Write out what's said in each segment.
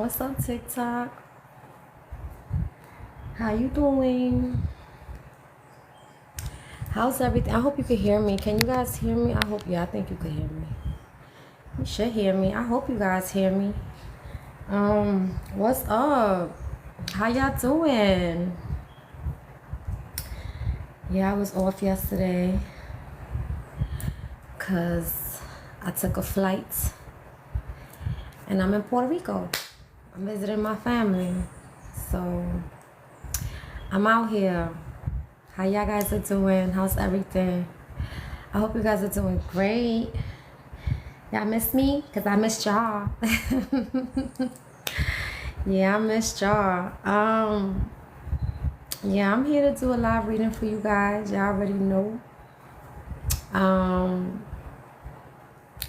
What's up, TikTok? How you doing? How's everything? I hope you can hear me. Can you guys hear me? I hope, yeah, I think you can hear me. You should hear me. I hope you guys hear me. What's up? How y'all doing? Yeah, I was off yesterday because I took a flight and I'm in Puerto Rico. I'm visiting my family. So I'm out here. How y'all guys are doing? How's everything? I hope you guys are doing great. Y'all miss me? Because I missed y'all. Yeah, I missed y'all. Yeah, I'm here to do a live reading for you guys. Y'all already know. I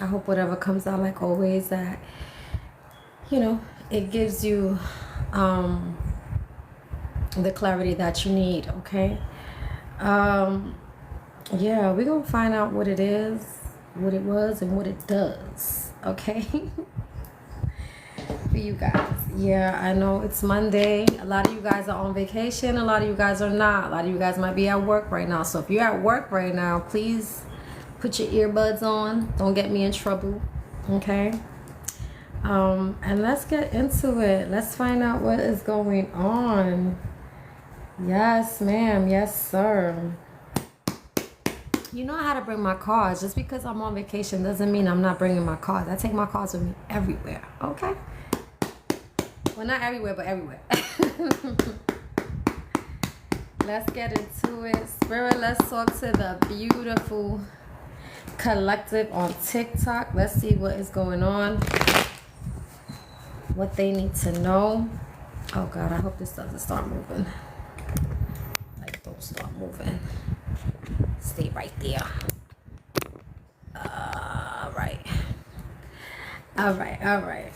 hope whatever comes out, like always, that, you know, it gives you the clarity that you need, okay? Yeah, we're gonna find out what it is, what it was, and what it does, okay? For you guys. Yeah, I know it's Monday. A lot of you guys are on vacation. A lot of you guys are not. A lot of you guys might be at work right now. So if you're at work right now, please put your earbuds on. Don't get me in trouble, okay? And let's get into it. Let's find out what is going on. Yes, ma'am. Yes, sir. You know how to bring my cards. Just because I'm on vacation doesn't mean I'm not bringing my cards. I take my cards with me everywhere, okay? Well, not everywhere, but everywhere. Let's get into it. Spirit, let's talk to the beautiful collective on TikTok. Let's see what is going on. What they need to know. Oh, God, I hope this doesn't start moving. Like, don't start moving. Stay right there. Right. All right.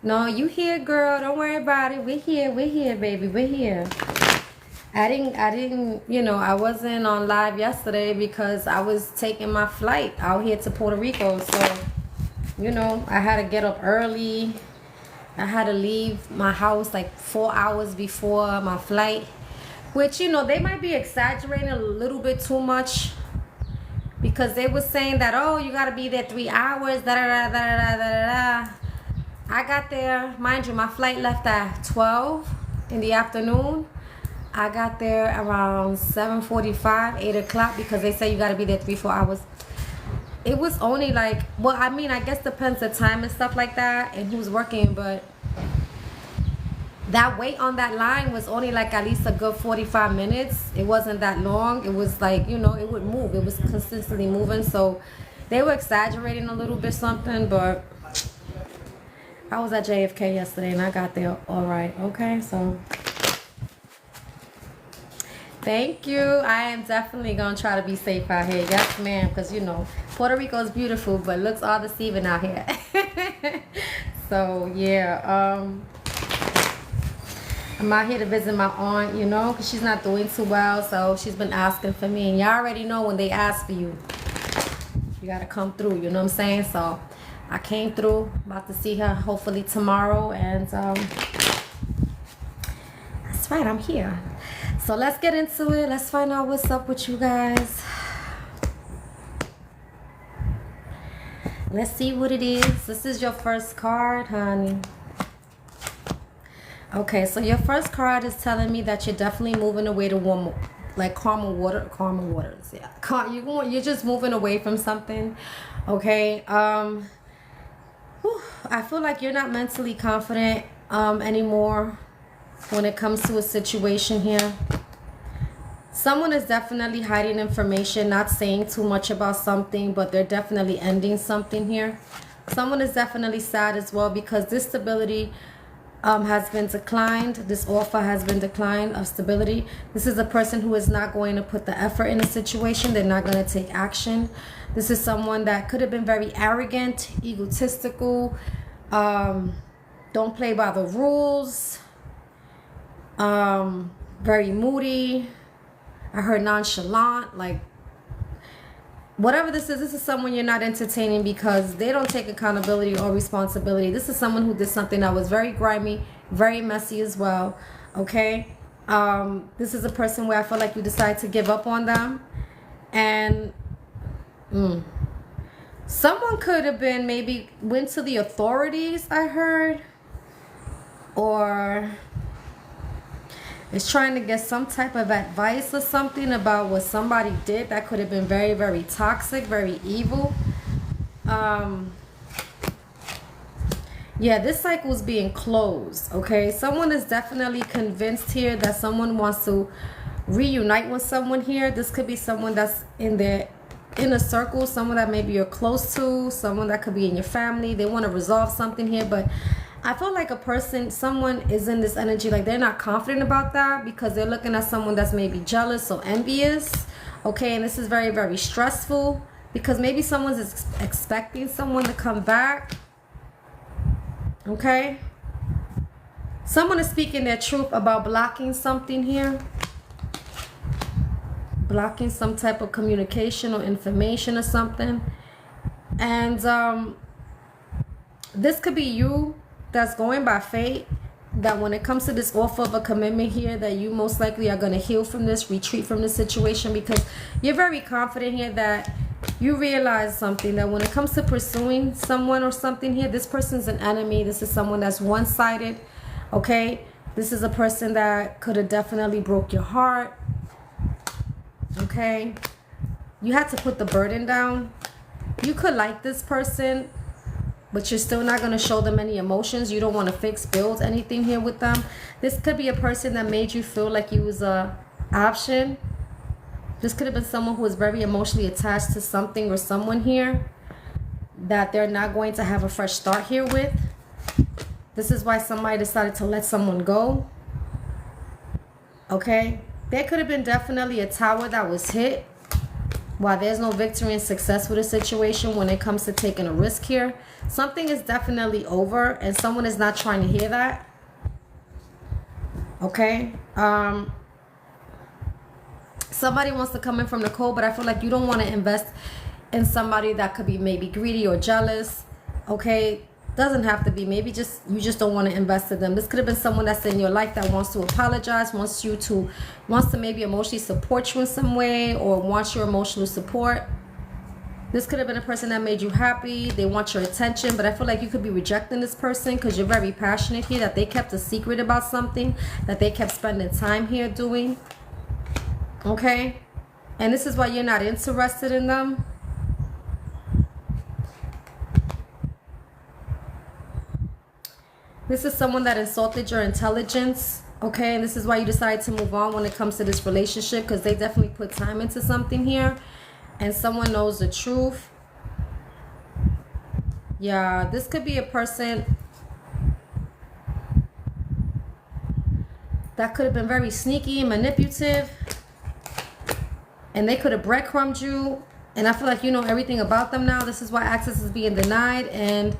No, you here, girl. Don't worry about it. We're here, baby. We're here. I didn't, you know, I wasn't on live yesterday because I was taking my flight out here to Puerto Rico. So, you know, I had to get up early. I had to leave my house like 4 hours before my flight. Which, you know, they might be exaggerating a little bit too much. Because they were saying that, oh, you got to be there 3 hours, da-da-da-da-da-da-da-da. I got there, mind you, my flight left at 12 in the afternoon. I got there around 7:45, 8 o'clock, because they say you got to be there 3-4 hours. It was only like, well, I mean, I guess depends the time and stuff like that and who's working, but that wait on that line was only like at least a good 45 minutes. It wasn't that long. It was like, you know, it would move. It was consistently moving. So they were exaggerating a little bit something, but I was at JFK yesterday and I got there all right. Okay, so thank you. I am definitely going to try to be safe out here. Yes, ma'am, because, you know, Puerto Rico is beautiful, but looks all deceiving out here. So, yeah, I'm out here to visit my aunt, you know, because she's not doing too well. So she's been asking for me. And y'all already know when they ask for you, you got to come through. You know what I'm saying? So I came through. About to see her hopefully tomorrow. And that's right. I'm here. So let's get into it. Let's find out what's up with you guys. Let's see what it is. This is your first card, honey. Okay, so your first card is telling me that you're definitely moving away to warm, like calmer waters. Yeah, you're just moving away from something. Okay. I feel like you're not mentally confident anymore when it comes to a situation here. Someone is definitely hiding information, not saying too much about something, but they're definitely ending something here. Someone is definitely sad as well because this stability has been declined. This offer has been declined of stability. This is a person who is not going to put the effort in a situation. They're not going to take action. This is someone that could have been very arrogant, egotistical, don't play by the rules, very moody. I heard nonchalant, like whatever this is someone you're not entertaining because they don't take accountability or responsibility. This is someone who did something that was very grimy, very messy as well. Okay? This is a person where I feel like you decide to give up on them. And someone could have been maybe went to the authorities, I heard. Or is trying to get some type of advice or something about what somebody did that could have been very, very toxic, very evil. Yeah, this cycle is being closed, okay? Someone is definitely convinced here that someone wants to reunite with someone here. This could be someone that's in their inner circle, someone that maybe you're close to, someone that could be in your family. They want to resolve something here, but I feel like someone is in this energy, like they're not confident about that because they're looking at someone that's maybe jealous or envious, okay? And this is very, very stressful because maybe someone's expecting someone to come back, okay? Someone is speaking their truth about blocking something here. Blocking some type of communication or information or something. And this could be you that's going by fate, that when it comes to this offer of a commitment here, that you most likely are going to heal from this, retreat from this situation, because you're very confident here that you realize something, that when it comes to pursuing someone or something here, this person's an enemy. This is someone that's one-sided, okay? This is a person that could have definitely broke your heart, okay? You had to put the burden down. You could like this person, but you're still not going to show them any emotions. You don't want to build anything here with them. This could be a person that made you feel like you was a option. This could have been someone who was very emotionally attached to something or someone here that they're not going to have a fresh start here with. This is why somebody decided to let someone go. Okay? There could have been definitely a tower that was hit. While there's no victory and success with a situation when it comes to taking a risk here, something is definitely over and someone is not trying to hear that. Okay? Somebody wants to come in from the cold, but I feel like you don't want to invest in somebody that could be maybe greedy or jealous. Okay? Doesn't have to be. Maybe you just don't want to invest in them. This could have been someone that's in your life that wants to apologize, wants to maybe emotionally support you in some way, or wants your emotional support. This could have been a person that made you happy. They want your attention, but I feel like you could be rejecting this person because you're very passionate here, that they kept a secret about something, that they kept spending time here doing. Okay? And this is why you're not interested in them. This is someone that insulted your intelligence, okay? And this is why you decide to move on when it comes to this relationship, because they definitely put time into something here. And someone knows the truth. Yeah, this could be a person that could have been very sneaky and manipulative. And they could have breadcrumbed you. And I feel like you know everything about them now. This is why access is being denied. And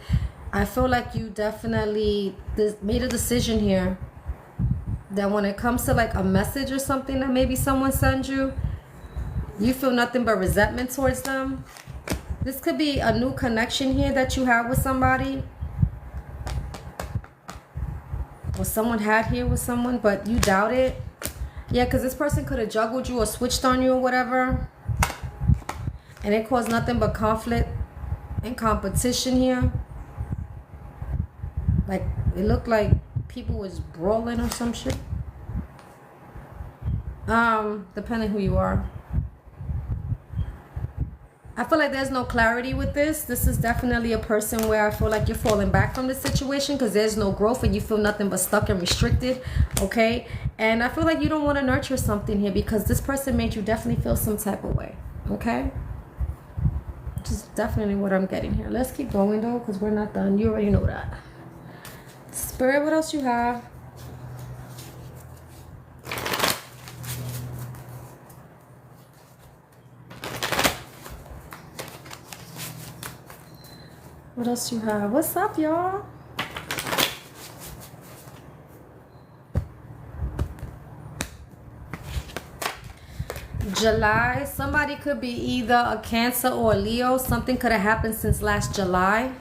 I feel like you definitely made a decision here that when it comes to like a message or something that maybe someone sends you, you feel nothing but resentment towards them. This could be a new connection here that you have with somebody, or someone had here with someone, but you doubt it. Yeah, because this person could have juggled you or switched on you or whatever, and it caused nothing but conflict and competition here. Like, it looked like people was brawling or some shit. Depending who you are. I feel like there's no clarity with this. This is definitely a person where I feel like you're falling back from the situation because there's no growth and you feel nothing but stuck and restricted. Okay? And I feel like you don't want to nurture something here because this person made you definitely feel some type of way. Okay? Which is definitely what I'm getting here. Let's keep going though, because we're not done. You already know that. Spirit, what else you have? What else you have? What's up, y'all? July, somebody could be either a Cancer or a Leo. Something could have happened since last July.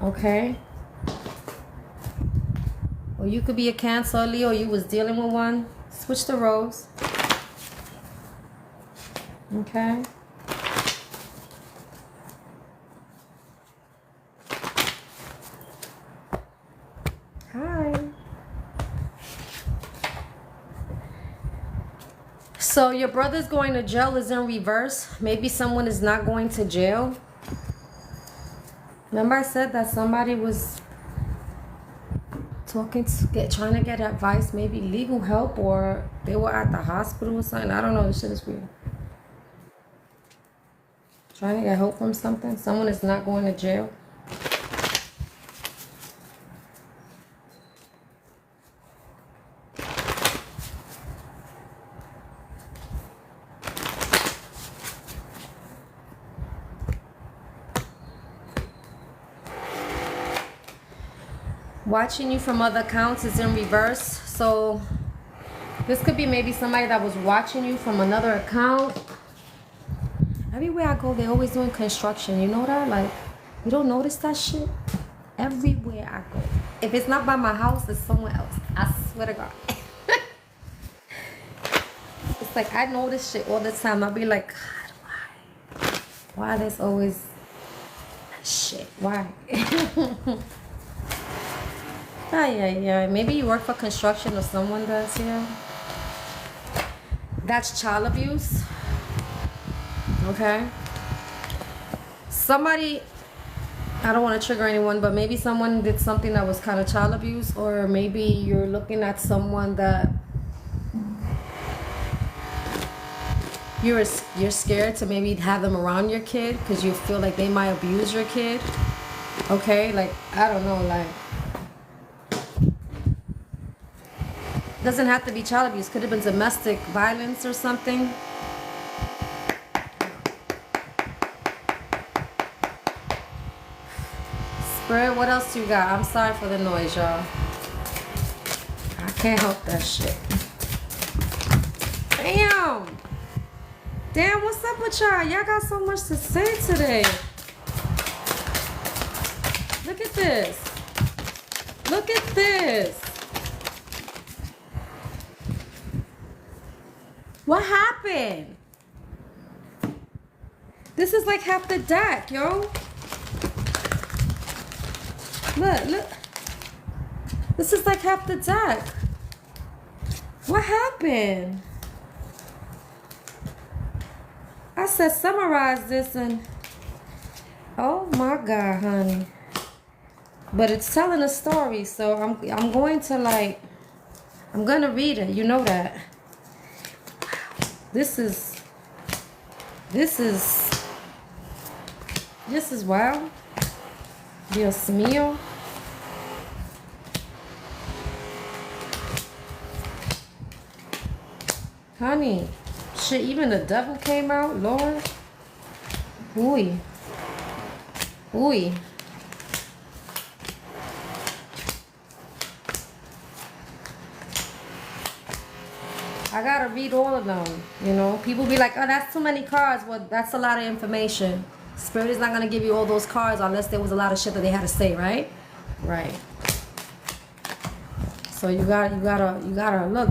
Okay. Or you could be a Cancer or Leo. You was dealing with one. Switch the roles. Okay. Hi. So your brother's going to jail is in reverse. Maybe someone is not going to jail. Remember I said that somebody was trying to get advice, maybe legal help, or they were at the hospital or something. I don't know. This shit is weird. Trying to get help from something. Someone is not going to jail. Watching you from other accounts is in reverse. So this could be maybe somebody that was watching you from another account. Everywhere I go, they're always doing construction. You know that? Like, you don't notice that shit? Everywhere I go. If it's not by my house, it's somewhere else. I swear to God. It's like I notice shit all the time. I'll be like, God, why? Why there's always shit? Why? Yeah. Maybe you work for construction or someone does, yeah. That's child abuse. Okay. Somebody, I don't want to trigger anyone, but maybe someone did something that was kind of child abuse, or maybe you're looking at someone that you're scared to maybe have them around your kid because you feel like they might abuse your kid. Okay, like, I don't know, like, doesn't have to be child abuse. Could have been domestic violence or something. Spirit, what else you got? I'm sorry for the noise, y'all. I can't help that shit. Damn. Damn, what's up with y'all? Y'all got so much to say today. Look at this. Look at this. What happened? This is like half the deck, yo. Look. This is like half the deck. What happened? I said summarize this and... Oh my God, honey. But it's telling a story, so I'm going to like... I'm gonna read it, you know that. This is wow. Dios mío. Honey, shit, even the devil came out, Lord. Ooh. Ooh. I gotta read all of them, you know. People be like, oh, that's too many cards. Well, that's a lot of information. Spirit is not gonna give you all those cards unless there was a lot of shit that they had to say, right? Right. So you gotta look.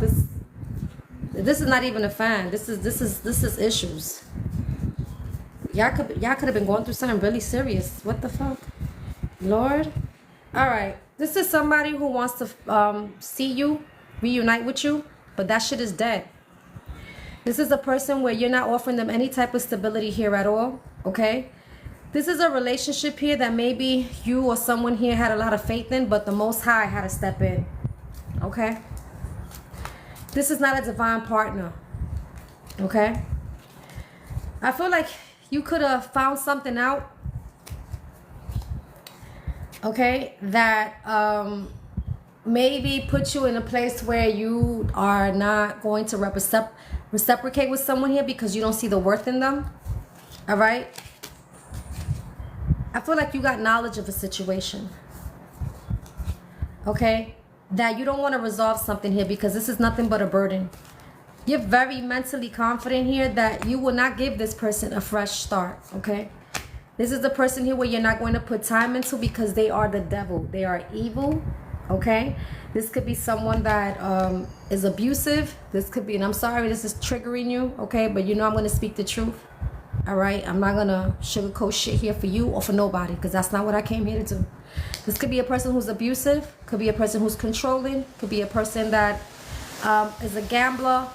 This is not even a fan. This is issues. Y'all could have been going through something really serious. What the fuck, Lord? All right. This is somebody who wants to see you, reunite with you. But that shit is dead. This is a person where you're not offering them any type of stability here at all, okay? This is a relationship here that maybe you or someone here had a lot of faith in, but the Most High had to step in, okay? This is not a divine partner, okay? I feel like you could have found something out, okay, that maybe put you in a place where you are not going to reciprocate with someone here because you don't see the worth in them. All right? I feel like you got knowledge of a situation. Okay? That you don't want to resolve something here because this is nothing but a burden. You're very mentally confident here that you will not give this person a fresh start, okay? This is the person here where you're not going to put time into because they are the devil. They are evil, okay? This could be someone that is abusive. This could be, and I'm sorry this is triggering you, okay? But you know I'm going to speak the truth, all right? I'm not going to sugarcoat shit here for you or for nobody because that's not what I came here to do. This could be a person who's abusive, could be a person who's controlling, could be a person that is a gambler,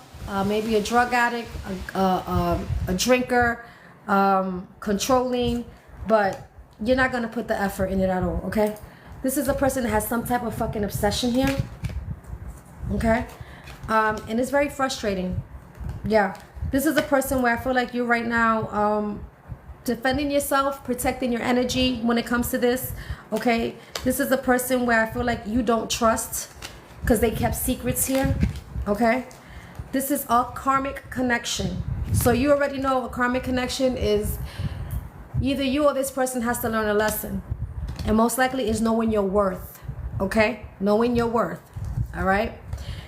maybe a drug addict, a drinker, controlling, but you're not going to put the effort in it at all, okay? This is a person that has some type of fucking obsession here, okay? And it's very frustrating. Yeah, this is a person where I feel like you right now defending yourself, protecting your energy when it comes to this, okay? This is a person where I feel like you don't trust because they kept secrets here, okay? This is a karmic connection. So you already know a karmic connection is either you or this person has to learn a lesson. And most likely is knowing your worth, okay? Knowing your worth, all right?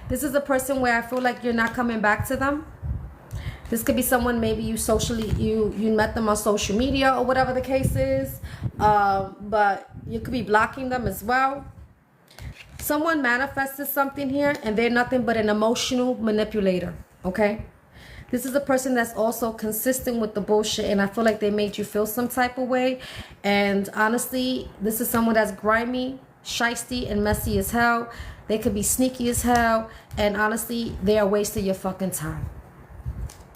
This is a person where I feel like you're not coming back to them. This could be someone maybe you met them on social media or whatever the case is. But you could be blocking them as well. Someone manifested something here and they're nothing but an emotional manipulator, okay? This is a person that's also consistent with the bullshit and I feel like they made you feel some type of way. And honestly, this is someone that's grimy, shisty, and messy as hell. They could be sneaky as hell. And honestly, they are wasting your fucking time.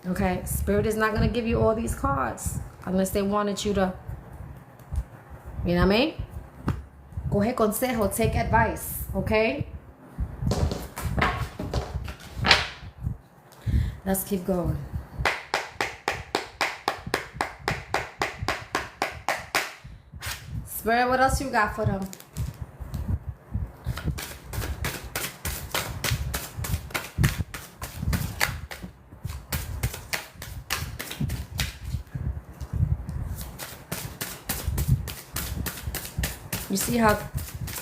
Okay? Spirit is not going to give you all these cards unless they wanted you to, you know what I mean? Coge consejo, take advice, okay? Let's keep going. Spirit, what else you got for them?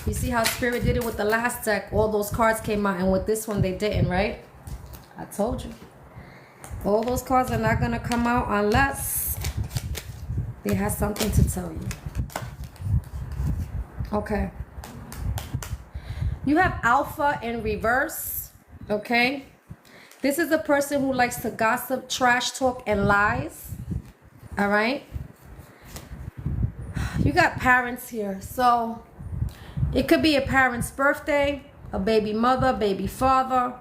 You see how Spirit did it with the last deck? All those cards came out and with this one they didn't, right? I told you. All those cards are not going to come out unless they have something to tell you. Okay. You have Alpha in reverse, okay? This is a person who likes to gossip, trash talk, and lies, all right? You got parents here, so it could be a parent's birthday, a baby mother, baby father,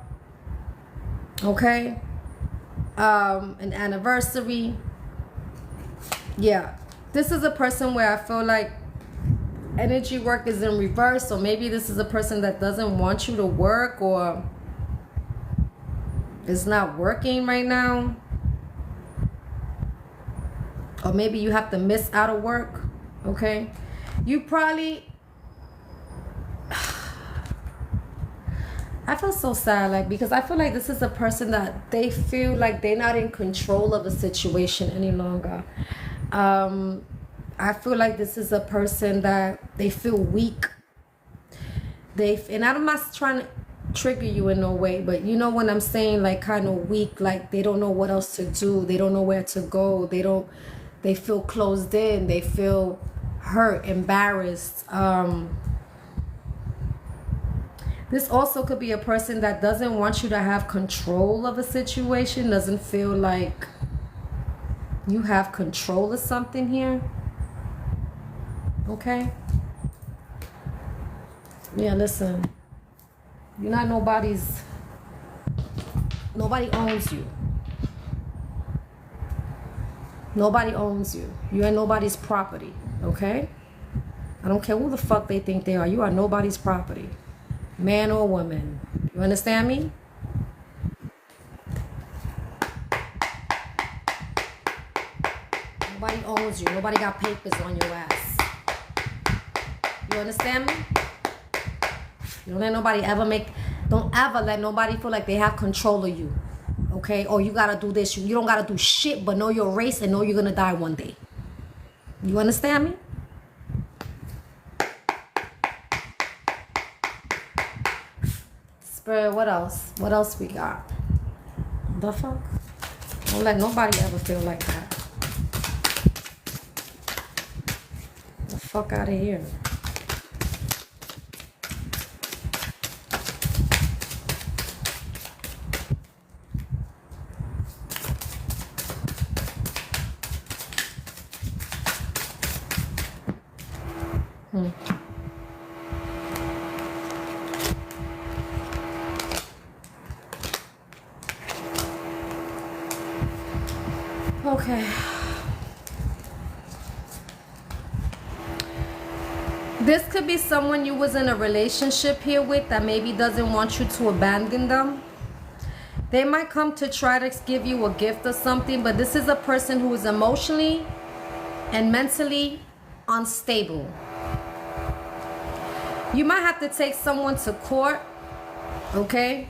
okay? An anniversary. Yeah, this is a person where I feel like energy work is in reverse, or maybe this is a person that doesn't want you to work or is not working right now, or maybe you have to miss out of work, okay? You probably, I feel so sad, like, because I feel like this is a person that they feel like they're not in control of a situation any longer. I feel like this is a person that they feel weak. And I'm not trying to trigger you in no way, but you know when I'm saying like kind of weak, like they don't know what else to do. They don't know where to go. They feel closed in. They feel hurt, embarrassed. This also could be a person that doesn't want you to have control of a situation, doesn't feel like you have control of something here. Okay? Yeah, listen. You're not nobody owns you. Nobody owns you. You ain't nobody's property, okay? I don't care who the fuck they think they are. You are nobody's property. Man or woman. You understand me? Nobody owns you. Nobody got papers on your ass. You understand me? Don't ever let nobody feel like they have control of you. Okay? Or you gotta do this. You don't gotta do shit but know your race and know you're gonna die one day. You understand me? Spirit, what else? What else we got? The fuck? Don't let nobody ever feel like that. The fuck out of here. Okay. This could be someone you was in a relationship here with that maybe doesn't want you to abandon them. They might come to try to give you a gift or something, but this is a person who is emotionally and mentally unstable. You might have to take someone to court, okay?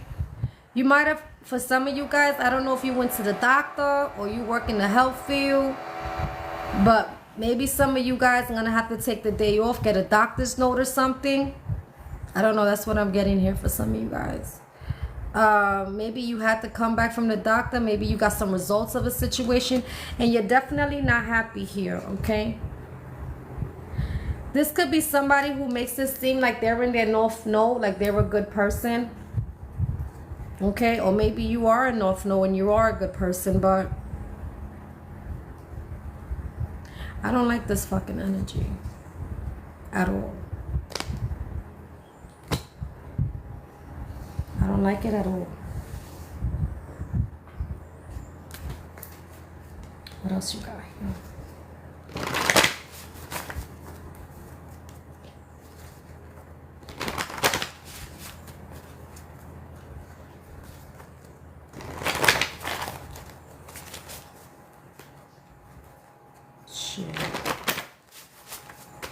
You might have, for some of you guys, I don't know if you went to the doctor or you work in the health field, but maybe some of you guys are going to have to take the day off, get a doctor's note or something. I don't know, that's what I'm getting here for some of you guys. Maybe you had to come back from the doctor, maybe you got some results of a situation, and you're definitely not happy here, okay? This could be somebody who makes it seem like they're in their north node, like they're a good person. Okay, or maybe you are a north node and you are a good person, but I don't like this fucking energy at all. I don't like it at all. What else you got here?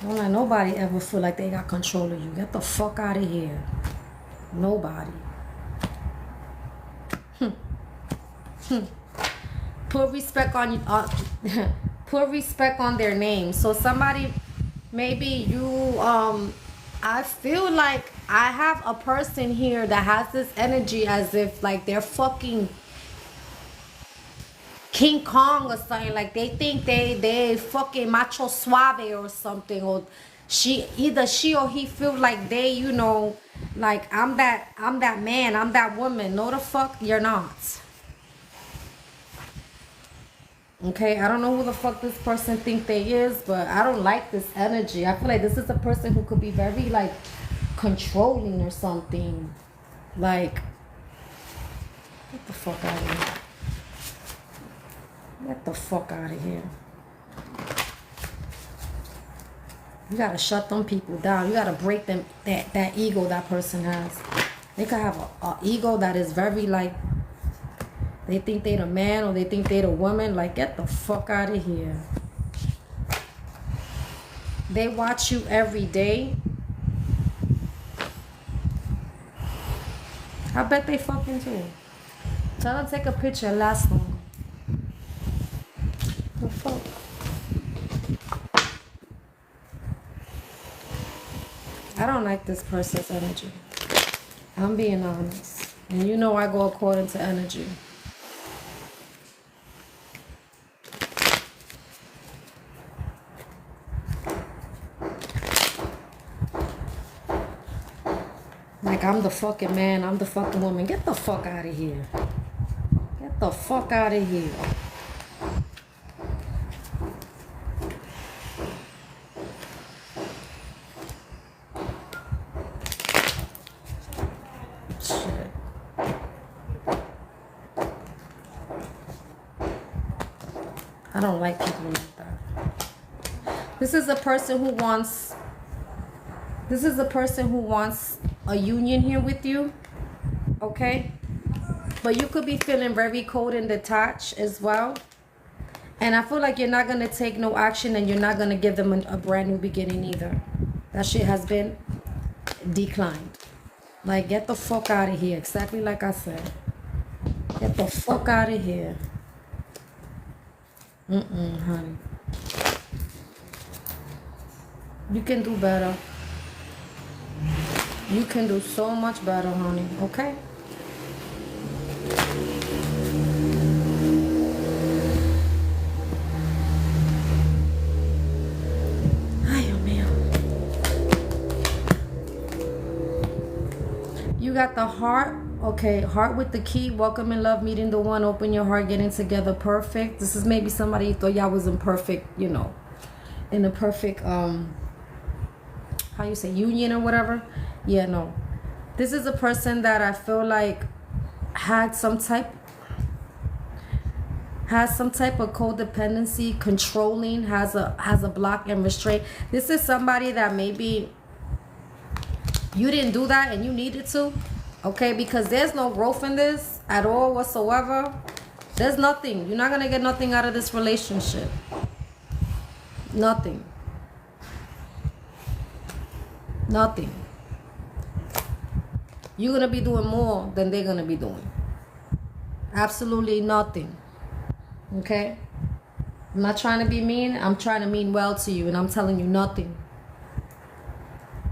Don't let nobody ever feel like they got control of you. Get the fuck out of here. Nobody. Put respect on you. Put respect on their name. So somebody, maybe you, I feel like I have a person here that has this energy as if like they're fucking King Kong or something. Like they think they fucking macho suave or something, or either she or he feel like they, you know, like I'm that man, I'm that woman. No, the fuck you're not. Okay, I don't know who the fuck this person think they is, but I don't like this energy. I feel like this is a person who could be very like controlling or something. Like, get the fuck out of here. Get the fuck out of here. You gotta shut them people down. You gotta break them, that ego that person has. They could have a ego that is very like, they think they the man or they think they the woman. Like, get the fuck out of here. They watch you every day. I bet they fucking do. Tell them take a picture, last long. The fuck? I don't like this person's energy. I'm being honest. And you know I go according to energy. Like I'm the fucking man, I'm the fucking woman. Get the fuck out of here. Get the fuck out of here. I don't like people like that. This is a person who wants a union here with you, okay? But you could be feeling very cold and detached as well. And I feel like you're not going to take no action and you're not going to give them a brand new beginning either. That shit has been declined. Like, get the fuck out of here. Exactly like I said. Get the fuck out of here. Honey. You can do better. You can do so much better, honey. Okay? got the heart. Okay, heart with the key. Welcome in love, meeting the one. Open your heart, getting together. Perfect. This is maybe somebody you thought y'all was in perfect, you know, in a perfect, how you say, union or whatever. Yeah, no. This is a person that I feel like had some type of codependency, controlling, has a block and restraint. This is somebody that maybe you didn't do that and you needed to, okay? Because there's no growth in this at all whatsoever. There's nothing. You're not going to get nothing out of this relationship. Nothing. Nothing. You're going to be doing more than they're going to be doing. Absolutely nothing. Okay? I'm not trying to be mean. I'm trying to mean well to you, and I'm telling you nothing.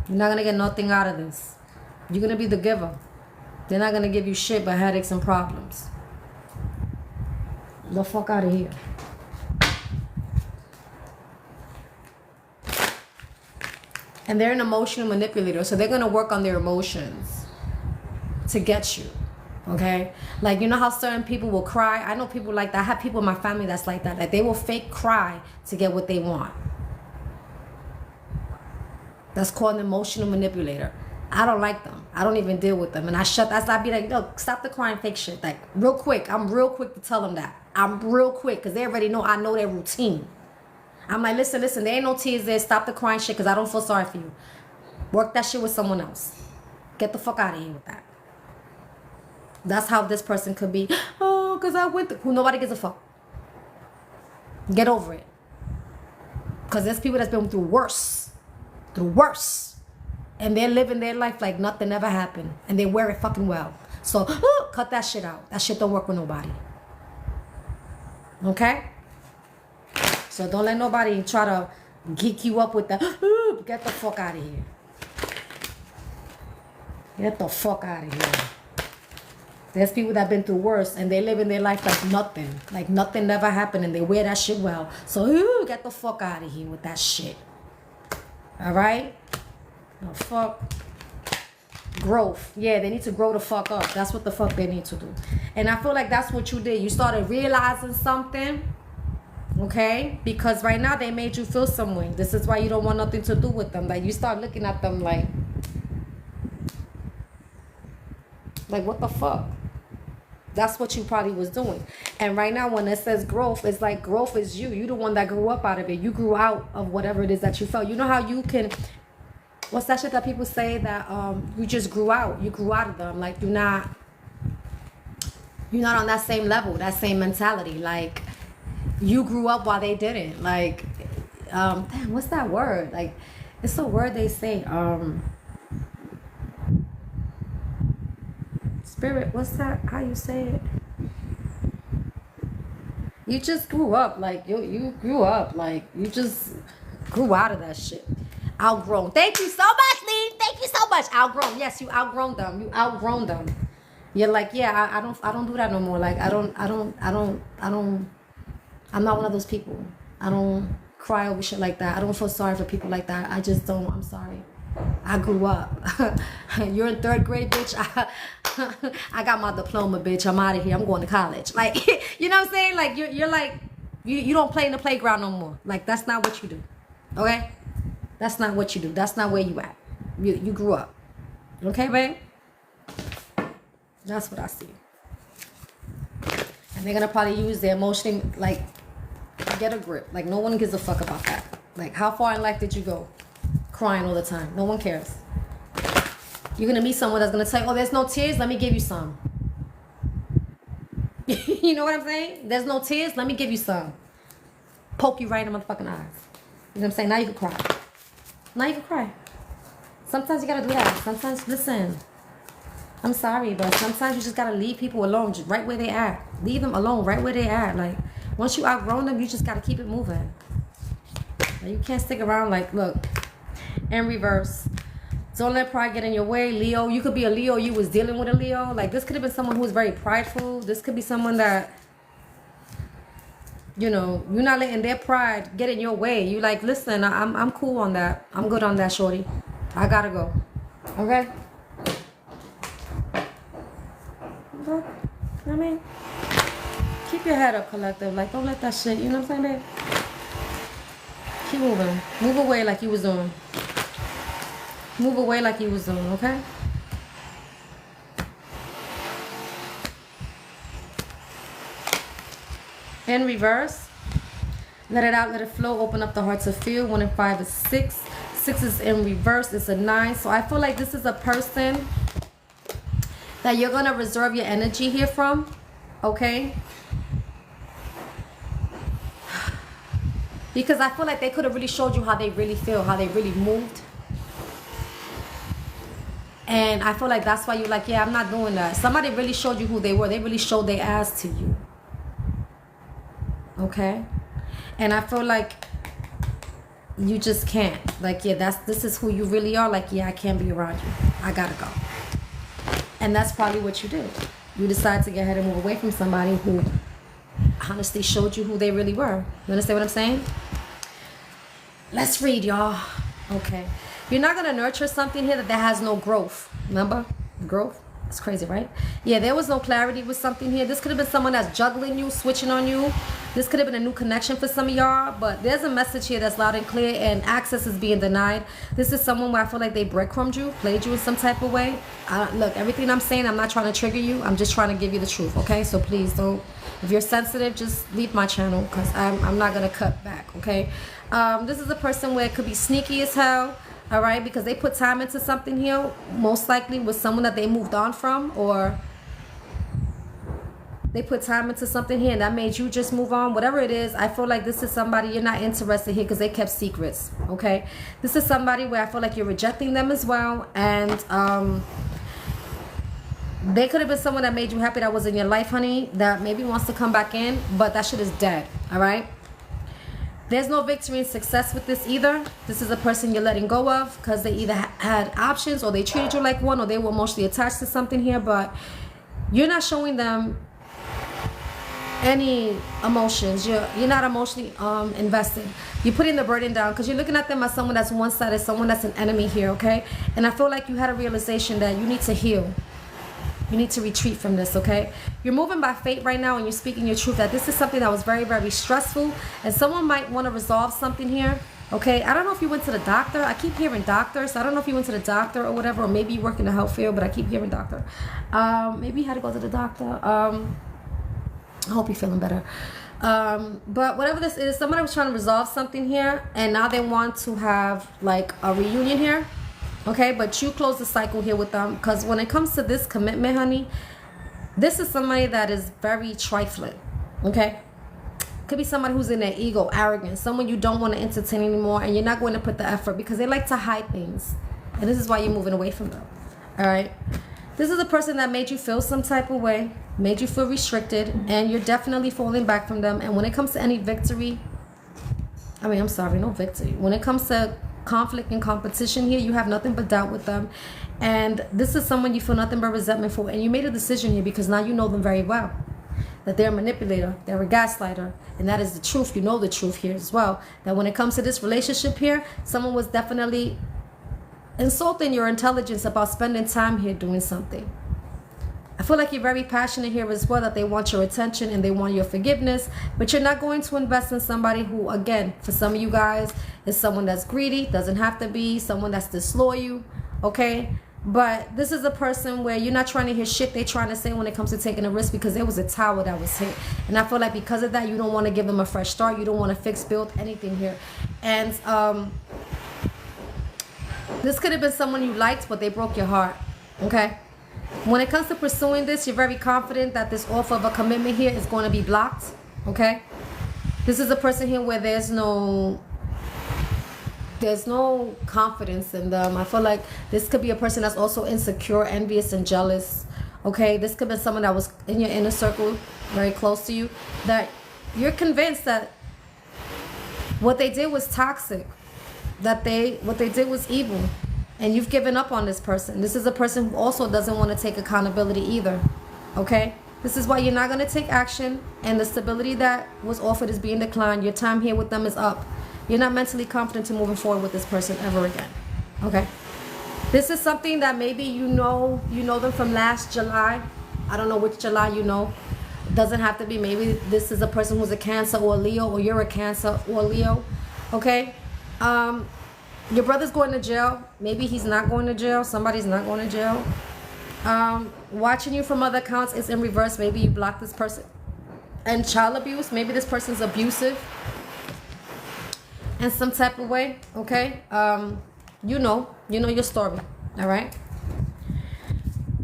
You're not going to get nothing out of this. You're going to be the giver. They're not going to give you shit but headaches and problems. The fuck out of here. And they're an emotional manipulator, so they're going to work on their emotions to get you. Okay? Like, you know how certain people will cry? I know people like that. I have people in my family that's like that. Like, they will fake cry to get what they want. That's called an emotional manipulator. I don't like them. I don't even deal with them. And I'd be like, look, stop the crying fake shit. Like, real quick. I'm real quick to tell them that. I'm real quick because they already know I know their routine. I'm like, listen, there ain't no tears there. Stop the crying shit because I don't feel sorry for you. Work that shit with someone else. Get the fuck out of here with that. That's how this person could be. Oh, because I went through. Nobody gives a fuck. Get over it. Because there's people that's been through worse. And they're living their life like nothing ever happened. And they wear it fucking well. So, cut that shit out. That shit don't work with nobody. Okay? So don't let nobody try to geek you up with that. Get the fuck out of here. Get the fuck out of here. There's people that have been through worse and they live in their life like nothing. Like nothing never happened and they wear that shit well. So, get the fuck out of here with that shit. Alright? The fuck? Growth. Yeah, they need to grow the fuck up. That's what the fuck they need to do. And I feel like that's what you did. You started realizing something. Okay? Because right now they made you feel some way. This is why you don't want nothing to do with them. Like you start looking at them like what the fuck? That's what you probably was doing. And right now when it says growth, it's like growth is you. You the one that grew up out of it. You grew out of whatever it is that you felt. You know how you can, what's that shit that people say that you just grew out. You grew out of them. Like you're not on that same level, that same mentality. Like you grew up while they didn't. Like, damn, what's that word? Like, it's a word they say. Spirit, what's that? How you say it? You just grew up. Like, you grew up. Like, you just grew out of that shit. Outgrown. Thank you so much, Lee. Thank you so much. Outgrown. Yes, you outgrown them. You outgrown them. You're like, yeah, I don't do that no more. Like, I'm not one of those people. I don't cry over shit like that. I don't feel sorry for people like that. I just don't. I'm sorry. I grew up. You're in 3rd grade, bitch. I got my diploma, bitch. I'm out of here. I'm going to college. Like, you know what I'm saying? Like, you're like, you don't play in the playground no more. Like, that's not what you do. Okay? That's not what you do. That's not where you at. You grew up. Okay, babe? That's what I see. And they're going to probably use their emotion, like, get a grip. Like, no one gives a fuck about that. Like, how far in life did you go? Crying all the time. No one cares. You're going to meet someone that's going to tell you, oh, there's no tears. Let me give you some. You know what I'm saying? There's no tears. Let me give you some. Poke you right in the motherfucking eyes. You know what I'm saying? Now you can cry. Now you can cry. Sometimes you got to do that. Sometimes, listen. I'm sorry, but sometimes you just got to leave people alone just right where they at. Leave them alone right where they at. Like, once you outgrown them, you just got to keep it moving. Like, you can't stick around like, look. In reverse. Don't let pride get in your way. Leo, you could be a Leo. You was dealing with a Leo. Like, this could have been someone who was very prideful. This could be someone that, you know, you're not letting their pride get in your way. You like, listen, I'm cool on that. I'm good on that, shorty. I gotta go. Okay? fuck? I mean, keep your head up, collective. Like, don't let that shit, you know what I'm saying, babe? Keep moving. Move away like you was doing. Move away like you was doing, okay? In reverse. Let it out, let it flow. Open up the heart to feel. 1 and 5 is 6. 6 is in reverse. It's a 9. So I feel like this is a person that you're going to reserve your energy here from. Okay? Because I feel like they could have really showed you how they really feel. How they really moved. And I feel like that's why you're like, yeah, I'm not doing that. Somebody really showed you who they were. They really showed their ass to you. Okay? And I feel like you just can't. Like, yeah, this is who you really are. Like, yeah, I can't be around you. I gotta go. And that's probably what you did. You decided to get ahead and move away from somebody who honestly showed you who they really were. You understand what I'm saying? Let's read, y'all. Okay. You're not gonna nurture something here that has no growth. Remember? Growth? It's crazy, right? Yeah, there was no clarity with something here. This could have been someone that's juggling you, switching on you. This could have been a new connection for some of y'all. But there's a message here that's loud and clear, and access is being denied. This is someone where I feel like they breadcrumbed you, played you in some type of way. Look, everything I'm saying, I'm not trying to trigger you. I'm just trying to give you the truth, okay? So please don't. If you're sensitive, just leave my channel because I'm not going to cut back, okay? This is a person where it could be sneaky as hell. All right, because they put time into something here, most likely with someone that they moved on from, or they put time into something here and that made you just move on. Whatever it is, I feel like this is somebody you're not interested here because they kept secrets, okay? This is somebody where I feel like you're rejecting them as well, and they could have been someone that made you happy that was in your life, honey, that maybe wants to come back in, but that shit is dead, all right? There's no victory and success with this either. This is a person you're letting go of because they either had options or they treated you like one or they were emotionally attached to something here, but you're not showing them any emotions. You're not emotionally invested. You're putting the burden down because you're looking at them as someone that's one-sided, someone that's an enemy here, okay? And I feel like you had a realization that you need to heal. You need to retreat from this, okay? You're moving by fate right now and you're speaking your truth that this is something that was very, very stressful and someone might want to resolve something here, okay? I don't know if you went to the doctor. I keep hearing doctor, so I don't know if you went to the doctor or whatever, or maybe you work in the health field, but I keep hearing doctor. Maybe you had to go to the doctor. I hope you're feeling better. But whatever this is, somebody was trying to resolve something here and now they want to have like a reunion here. Okay, but you close the cycle here with them because when it comes to this commitment, honey, this is somebody that is very trifling. Okay, could be somebody who's in their ego, arrogant, someone you don't want to entertain anymore, and you're not going to put the effort because they like to hide things, and this is why you're moving away from them. All right, this is a person that made you feel some type of way, made you feel restricted, and you're definitely falling back from them. And when it comes to any victory, no victory. When it comes to conflict and competition here, you have nothing but doubt with them, and this is someone you feel nothing but resentment for, and you made a decision here because now you know them very well, that they're a manipulator, they're a gaslighter, and that is the truth. You know the truth here as well, that when it comes to this relationship here, someone was definitely insulting your intelligence about spending time here doing something. I feel like you're very passionate here as well, that they want your attention and they want your forgiveness, but you're not going to invest in somebody who, again, for some of you guys, is someone that's greedy, doesn't have to be, someone that's disloyal, okay? But this is a person where you're not trying to hear shit they're trying to say when it comes to taking a risk because there was a tower that was hit. And I feel like because of that, you don't want to give them a fresh start. You don't want to fix, build anything here. And this could have been someone you liked, but they broke your heart, okay? When it comes to pursuing this, you're very confident that this offer of a commitment here is going to be blocked, okay? This is a person here where there's no confidence in them. I feel like this could be a person that's also insecure, envious, and jealous, okay? This could be someone that was in your inner circle, very close to you, that you're convinced that what they did was toxic, that what they did was evil. And you've given up on this person. This is a person who also doesn't want to take accountability either. Okay? This is why you're not going to take action. And the stability that was offered is being declined. Your time here with them is up. You're not mentally confident to moving forward with this person ever again. Okay? This is something that maybe you know them from last July. I don't know which July, you know. It doesn't have to be. Maybe this is a person who's a Cancer or a Leo, or you're a Cancer or a Leo. Okay. Your brother's going to jail. Maybe he's not going to jail. Somebody's not going to jail. Watching you from other accounts is in reverse. Maybe you block this person. And child abuse. Maybe this person's abusive in some type of way. Okay. You know your story. All right.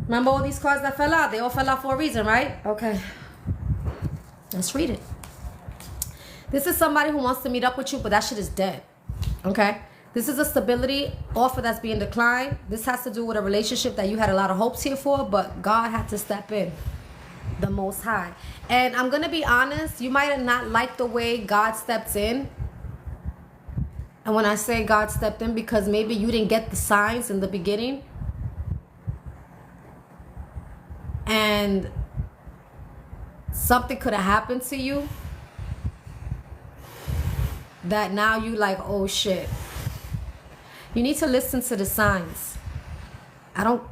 Remember all these cards that fell out? They all fell out for a reason, right? Okay. Let's read it. This is somebody who wants to meet up with you, but that shit is dead. Okay. This is a stability offer that's being declined. This has to do with a relationship that you had a lot of hopes here for, but God had to step in. The Most High. And I'm going to be honest, you might have not liked the way God stepped in. And when I say God stepped in, because maybe you didn't get the signs in the beginning. And something could have happened to you that now you like, oh shit. You need to listen to the signs.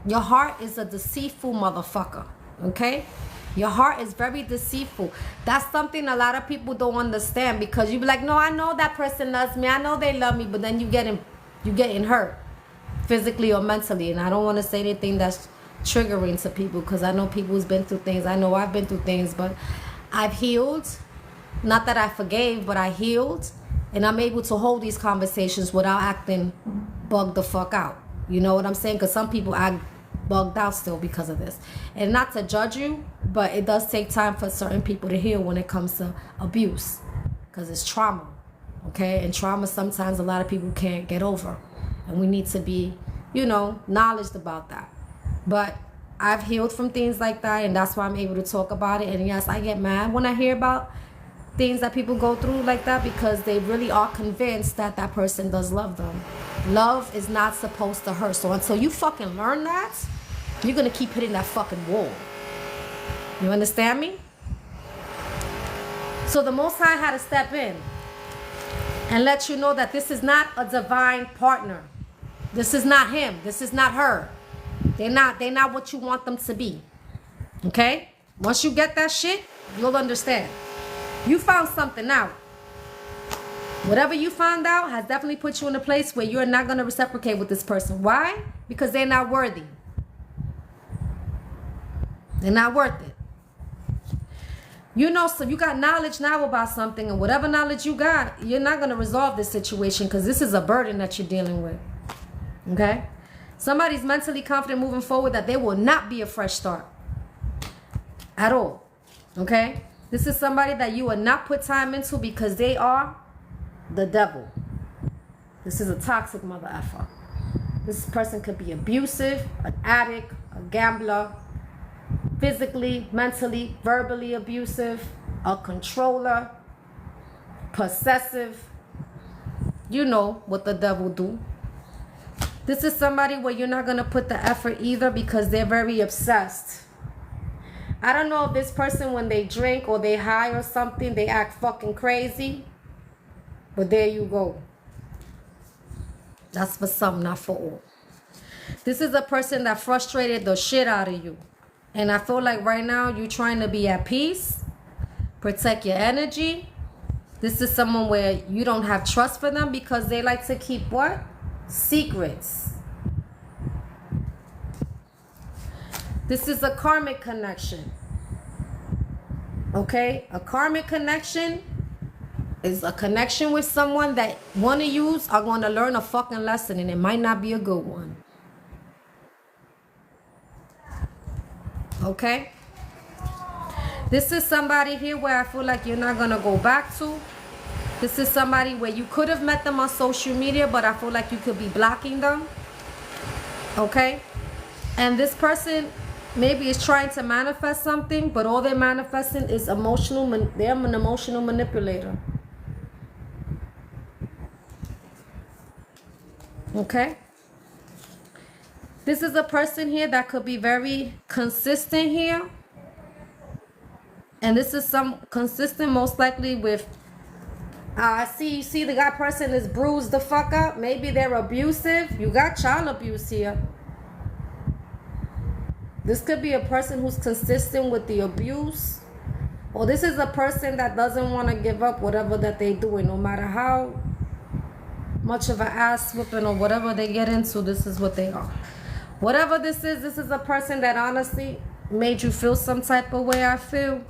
Your heart is a deceitful motherfucker. Okay? Your heart is very deceitful. That's something a lot of people don't understand, because you be like, no, I know that person loves me. I know they love me, but then you getting hurt physically or mentally. And I don't want to say anything that's triggering to people, because I know people who's been through things. I know I've been through things, but I've healed. Not that I forgave, but I healed. And I'm able to hold these conversations without acting bugged the fuck out. You know what I'm saying? Because some people act bugged out still because of this. And not to judge you, but it does take time for certain people to heal when it comes to abuse. Because it's trauma. Okay? And trauma sometimes a lot of people can't get over. And we need to be, knowledgeable about that. But I've healed from things like that, and that's why I'm able to talk about it. And yes, I get mad when I hear about things that people go through like that, because they really are convinced that that person does love them. Love is not supposed to hurt. So until you fucking learn that, you're going to keep hitting that fucking wall. You understand me? So the Most High had to step in and let you know that this is not a divine partner. This is not him. This is not her. They're not what you want them to be. Okay? Once you get that shit, you'll understand. You found something out. Whatever you found out has definitely put you in a place where you're not going to reciprocate with this person. Why? Because they're not worthy. They're not worth it. So you got knowledge now about something, and whatever knowledge you got, you're not going to resolve this situation, because this is a burden that you're dealing with. Okay? Somebody's mentally confident moving forward that they will not be a fresh start. At all. Okay? This is somebody that you will not put time into, because they are the devil. This is a toxic mother effer. This person could be abusive, an addict, a gambler, physically, mentally, verbally abusive, a controller, possessive. You know what the devil do. This is somebody where you're not going to put the effort either, because they're very obsessed. I don't know if this person, when they drink or they high or something, they act fucking crazy. But there you go. That's for some, not for all. This is a person that frustrated the shit out of you. And I feel like right now you're trying to be at peace. Protect your energy. This is someone where you don't have trust for them, because they like to keep what? Secrets. This is a karmic connection. Okay? A karmic connection is a connection with someone that one of you are going to learn a fucking lesson, and it might not be a good one. Okay? This is somebody here where I feel like you're not going to go back to. This is somebody where you could have met them on social media, but I feel like you could be blocking them. Okay? And this person maybe is trying to manifest something, but all they're manifesting is emotional. They're an emotional manipulator. Okay? This is a person here that could be very consistent here. And this is some consistent, most likely with, you see the guy person is bruised the fuck up. Maybe they're abusive. You got child abuse here. This could be a person who's consistent with the abuse. Or this is a person that doesn't want to give up whatever that they're doing. No matter how much of an ass whooping or whatever they get into, this is what they are. Whatever this is a person that honestly made you feel some type of way, I feel.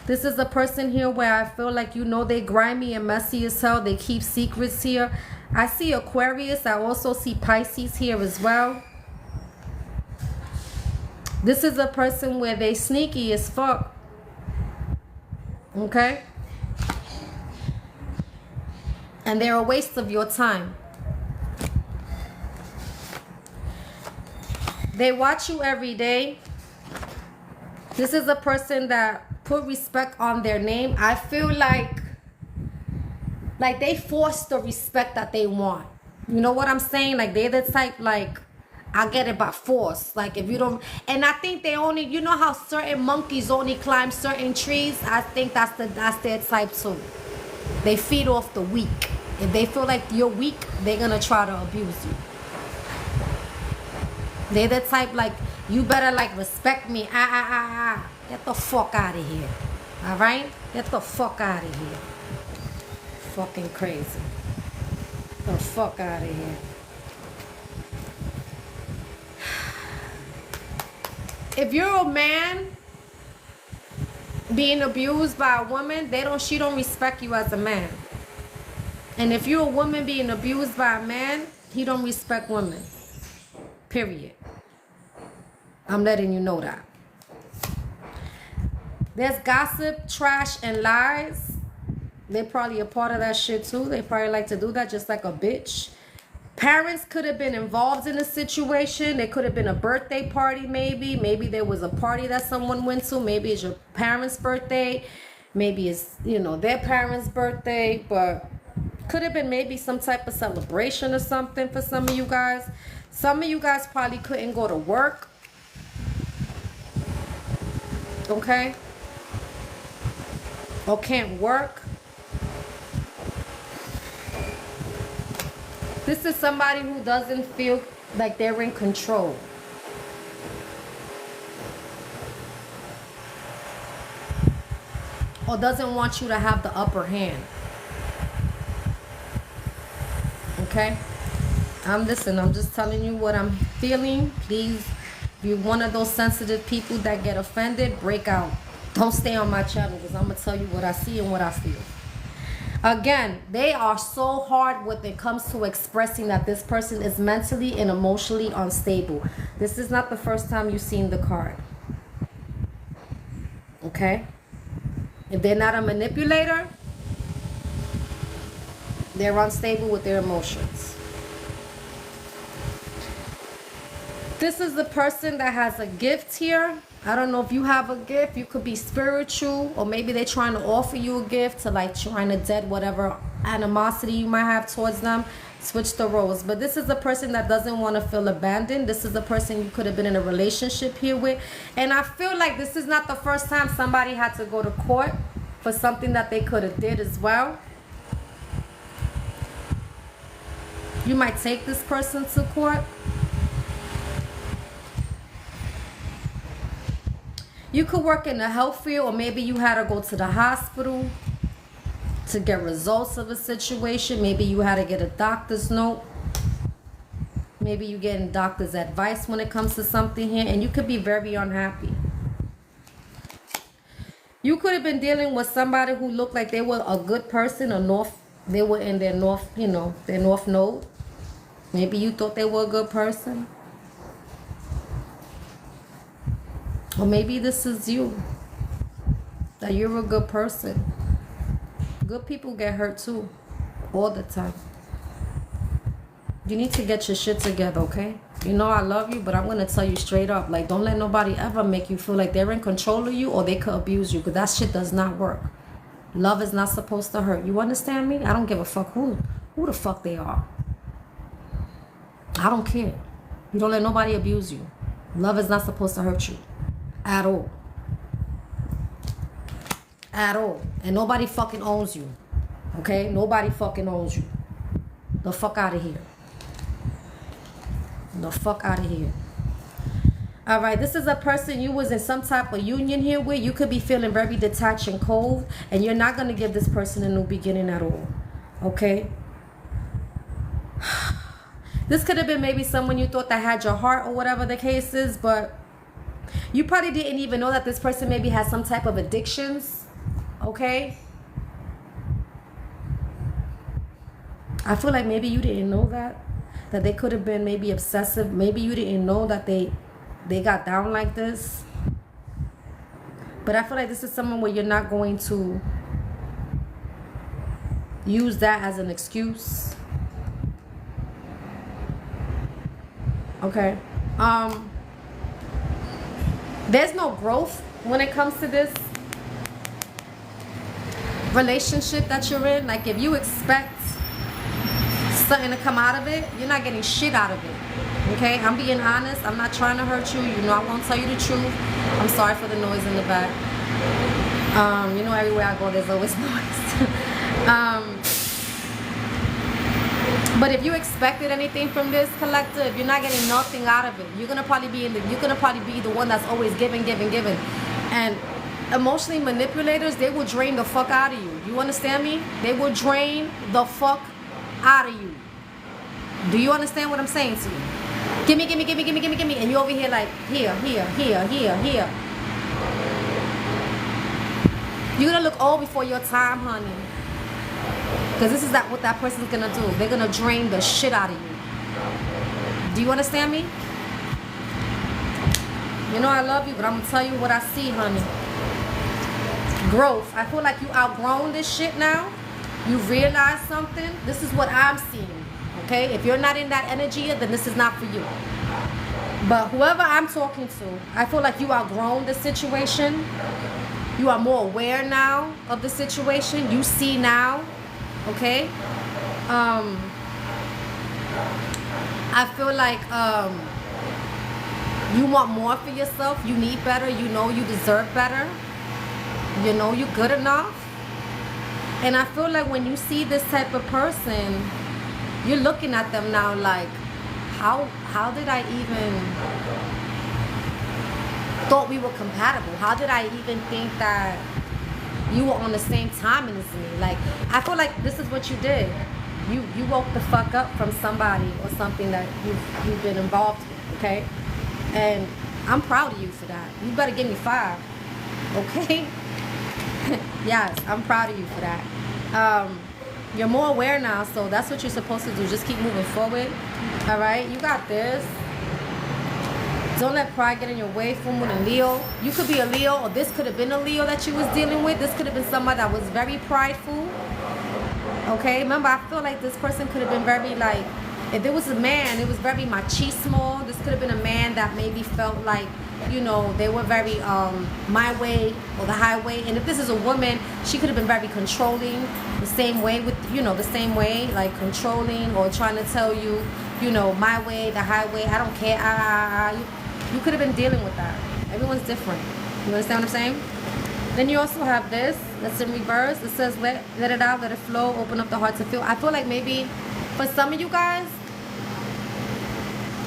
This is a person here where I feel like, you know, they grimy and messy as hell. They keep secrets here. I see Aquarius. I also see Pisces here as well. This is a person where they sneaky as fuck. Okay? And they're a waste of your time. They watch you every day. This is a person that put respect on their name. I feel like they force the respect that they want. You know what I'm saying? Like, they're the type, like, I get it by force. Like, if you don't, and I think they only, you know how certain monkeys only climb certain trees? I think that's their type too. They feed off the weak. If they feel like you're weak, they're gonna try to abuse you. They're the type, like, you better, like, respect me. Get the fuck out of here. Alright? Get the fuck out of here. Fucking crazy. Get the fuck out of here. If you're a man being abused by a woman, she don't respect you as a man. And if you're a woman being abused by a man, he don't respect women. Period. I'm letting you know that. There's gossip, trash, and lies. They're probably a part of that shit too. They probably like to do that just like a bitch. Parents could have been involved in a situation. There could have been a birthday party maybe. Maybe there was a party that someone went to. Maybe it's your parents' birthday. Maybe it's, you know, their parents' birthday. But could have been maybe some type of celebration or something for some of you guys. Some of you guys probably couldn't go to work. Okay? Or can't work. This is somebody who doesn't feel like they're in control. Or doesn't want you to have the upper hand. Okay? I'm just telling you what I'm feeling. Please, if you're one of those sensitive people that get offended, break out. Don't stay on my channel because I'm going to tell you what I see and what I feel. Again, they are so hard when it comes to expressing that this person is mentally and emotionally unstable. This is not the first time you've seen the card. Okay? If they're not a manipulator, they're unstable with their emotions. This is the person that has a gift here. I don't know if you have a gift. You could be spiritual, or maybe they're trying to offer you a gift to, like, trying to dead whatever animosity you might have towards them. Switch the roles. But this is a person that doesn't want to feel abandoned. This is a person you could have been in a relationship here with. And I feel like this is not the first time somebody had to go to court for something that they could have did as well. You might take this person to court. You could work in the health field, or maybe you had to go to the hospital to get results of a situation. Maybe you had to get a doctor's note. Maybe you're getting doctor's advice when it comes to something here, and you could be very unhappy. You could have been dealing with somebody who looked like they were a good person, they were in their north, you know, their north node. Maybe you thought they were a good person. Or maybe this is you. That you're a good person. Good people get hurt too. All the time. You need to get your shit together, okay? You know I love you, but I'm going to tell you straight up. Like, don't let nobody ever make you feel like they're in control of you, or they could abuse you. Because that shit does not work. Love is not supposed to hurt. You understand me? I don't give a fuck who the fuck they are. I don't care. You don't let nobody abuse you. Love is not supposed to hurt you. At all. At all. And nobody fucking owns you. Okay? Nobody fucking owns you. The fuck out of here. The fuck out of here. All right, this is a person you was in some type of union here with. You could be feeling very detached and cold, and you're not going to give this person a new beginning at all. Okay? This could have been maybe someone you thought that had your heart or whatever the case is, but you probably didn't even know that this person maybe has some type of addictions. Okay? I feel like maybe you didn't know that they could have been maybe obsessive. Maybe you didn't know that they got down like this. But I feel like this is someone where you're not going to use that as an excuse. Okay. There's no growth when it comes to this relationship that you're in. Like, if you expect something to come out of it, you're not getting shit out of it. Okay, I'm being honest. I'm not trying to hurt you. You know I won't tell you the truth. I'm sorry for the noise in the back. You know everywhere I go there's always noise. But if you expected anything from this collective, you're not getting nothing out of it. You're gonna probably be the one that's always giving. And emotionally manipulators, they will drain the fuck out of you. You understand me? They will drain the fuck out of you. Do you understand what I'm saying to you? Gimme. And you're over here like, here. You're gonna look old before your time, honey. Because this is what that person's gonna do. They're gonna drain the shit out of you. Do you understand me? You know I love you, but I'm gonna tell you what I see, honey. Growth. I feel like you outgrown this shit now. You realize something. This is what I'm seeing. Okay, if you're not in that energy, then this is not for you. But whoever I'm talking to, I feel like you outgrown the situation. You are more aware now of the situation. You see now. Okay. I feel like you want more for yourself. You need better. You know you deserve better. You know you're good enough. And I feel like when you see this type of person, you're looking at them now like, how did I even thought we were compatible? How did I even think that you were on the same timing as me? Like, I feel like this is what you did. You woke the fuck up from somebody or something that you've been involved with, okay? And I'm proud of you for that. You better give me 5, okay? Yes, I'm proud of you for that. You're more aware now, so that's what you're supposed to do. Just keep moving forward. All right, you got this. Don't let pride get in your way. From with a Leo, you could be a Leo, or this could have been a Leo that you was dealing with. This could have been somebody that was very prideful. Okay, remember, I feel like this person could have been very like, if it was a man, it was very machismo. This could have been a man that maybe felt like, you know, they were very my way or the highway. And if this is a woman, she could have been very controlling, the same way with, you know, the same way, like controlling or trying to tell you, you know, my way, the highway, I don't care. You could have been dealing with that. Everyone's different. You understand what I'm saying? Then you also have this that's in reverse. It says let it out, let it flow, open up the heart to feel. I feel like maybe for some of you guys,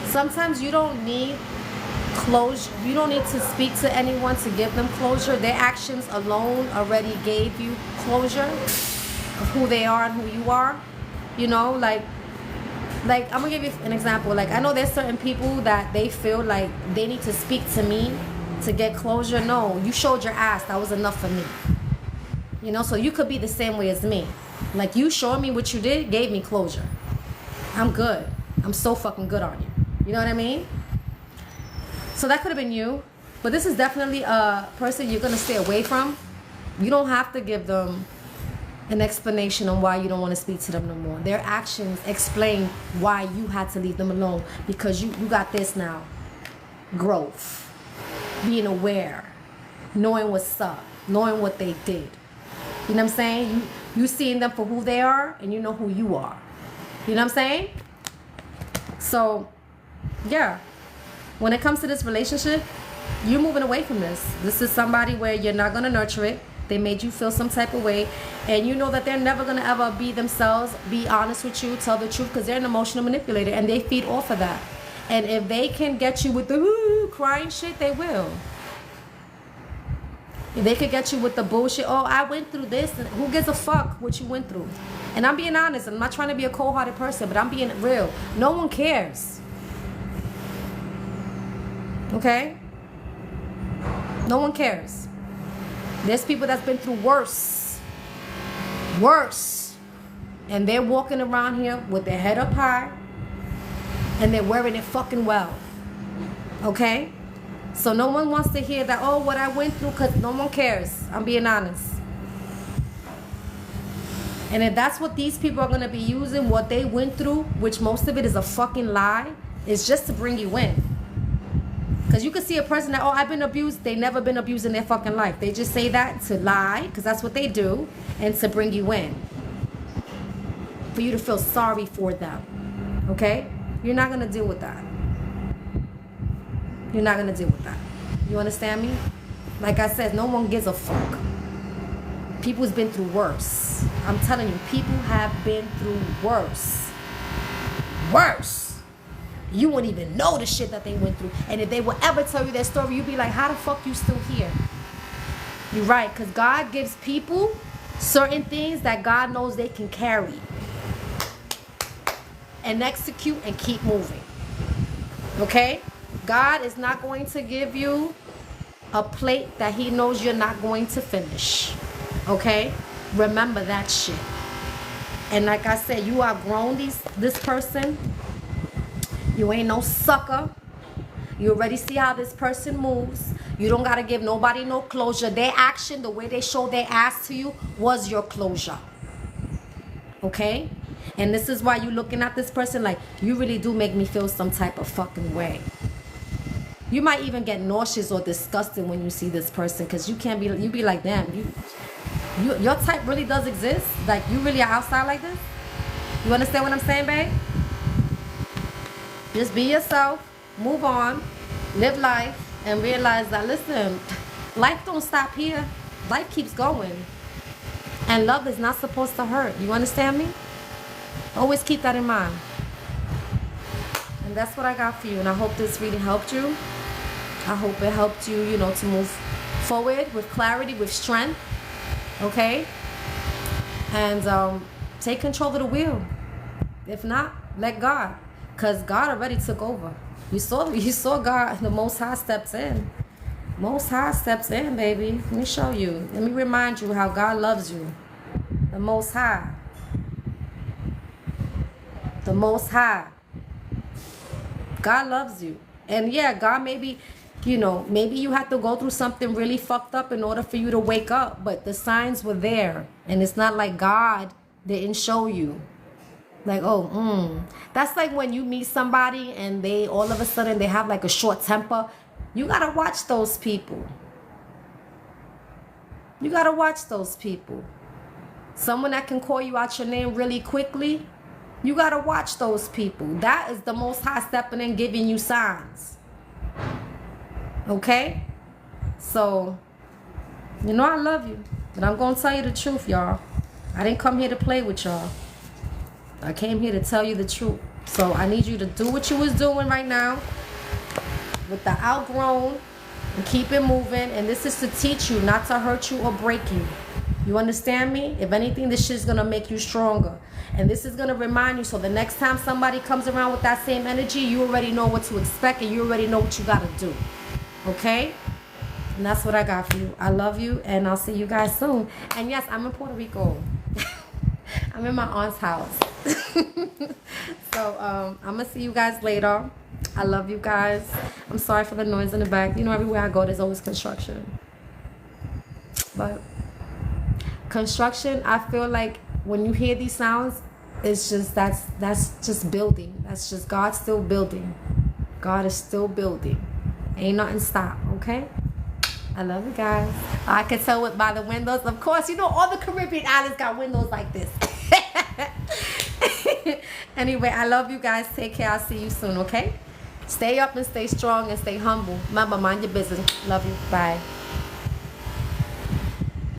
sometimes you don't need closure. You don't need to speak to anyone to give them closure. Their actions alone already gave you closure of who they are and who you are. You know, like I'm gonna give you an example. Like, I know there's certain people that they feel like they need to speak to me to get closure. No, you showed your ass. That was enough for me. You know, so you could be the same way as me. Like, you showing me what you did gave me closure. I'm good. I'm so fucking good on you. You know what I mean? So that could have been you. But this is definitely a person you're going to stay away from. You don't have to give them an explanation on why you don't want to speak to them no more. Their actions explain why you had to leave them alone. Because you got this now. Growth. Being aware. Knowing what's up. Knowing what they did. You know what I'm saying? You seeing them for who they are, and you know who you are. You know what I'm saying? So, yeah. When it comes to this relationship, you're moving away from this. This is somebody where you're not going to nurture it. They made you feel some type of way. And you know that they're never going to ever be themselves, be honest with you, tell the truth, because they're an emotional manipulator, and they feed off of that. And if they can get you with the woo crying shit, they will. If they could get you with the bullshit, oh, I went through this, and who gives a fuck what you went through? And I'm being honest. I'm not trying to be a cold-hearted person, but I'm being real. No one cares. Okay? No one cares. There's people that's been through worse. Worse. And they're walking around here with their head up high. And they're wearing it fucking well. Okay? So no one wants to hear that, oh, what I went through, because no one cares. I'm being honest. And if that's what these people are going to be using, what they went through, which most of it is a fucking lie, is just to bring you in. Because you can see a person that, oh, I've been abused. They never been abused in their fucking life. They just say that to lie, because that's what they do, and to bring you in. For you to feel sorry for them. Okay? You're not going to deal with that. You're not going to deal with that. You understand me? Like I said, no one gives a fuck. People's been through worse. I'm telling you, people have been through worse. Worse. You wouldn't even know the shit that they went through. And if they will ever tell you their story, you'd be like, how the fuck you still here? You're right, because God gives people certain things that God knows they can carry. And execute and keep moving. Okay? God is not going to give you a plate that he knows you're not going to finish. Okay? Remember that shit. And like I said, you outgrown this person. You ain't no sucker. You already see how this person moves. You don't got to give nobody no closure. Their action, the way they showed their ass to you, was your closure. Okay? And this is why you're looking at this person like, you really do make me feel some type of fucking way. You might even get nauseous or disgusted when you see this person, because you can't be, you be like, damn, your type really does exist? Like, you really are outside like this? You understand what I'm saying, babe? Just be yourself, move on, live life, and realize that, listen, life don't stop here. Life keeps going. And love is not supposed to hurt. You understand me? Always keep that in mind. And that's what I got for you. And I hope this reading helped you. I hope it helped you, you know, to move forward with clarity, with strength. Okay? And take control of the wheel. If not, let God. Because God already took over. You saw God, the Most High steps in. Most High steps in, baby. Let me show you. Let me remind you how God loves you. The Most High. The Most High. God loves you. And yeah, God maybe, you know, maybe you have to go through something really fucked up in order for you to wake up. But the signs were there. And it's not like God didn't show you. Like, oh, That's like when you meet somebody and they all of a sudden they have like a short temper. You got to watch those people. You got to watch those people. Someone that can call you out your name really quickly. You got to watch those people. That is the Most High stepping in, giving you signs. Okay? So, you know I love you. But I'm going to tell you the truth, y'all. I didn't come here to play with y'all. I came here to tell you the truth. So I need you to do what you was doing right now with the outgrown and keep it moving. And this is to teach you, not to hurt you or break you. You understand me? If anything, this shit's going to make you stronger. And this is going to remind you, so the next time somebody comes around with that same energy, you already know what to expect and you already know what you got to do. Okay? And that's what I got for you. I love you, and I'll see you guys soon. And yes, I'm in Puerto Rico. I'm in my aunt's house. So, I'm going to see you guys later. I love you guys. I'm sorry for the noise in the back. You know, everywhere I go, there's always construction. But construction, I feel like when you hear these sounds, it's just, that's just building. That's just God still building. God is still building. Ain't nothing stop, okay? I love you guys. I can tell it by the windows. Of course, you know, all the Caribbean islands got windows like this. Anyway, I love you guys. Take care. I'll see you soon, okay? Stay up and stay strong and stay humble. Remember, mind your business. Love you. Bye.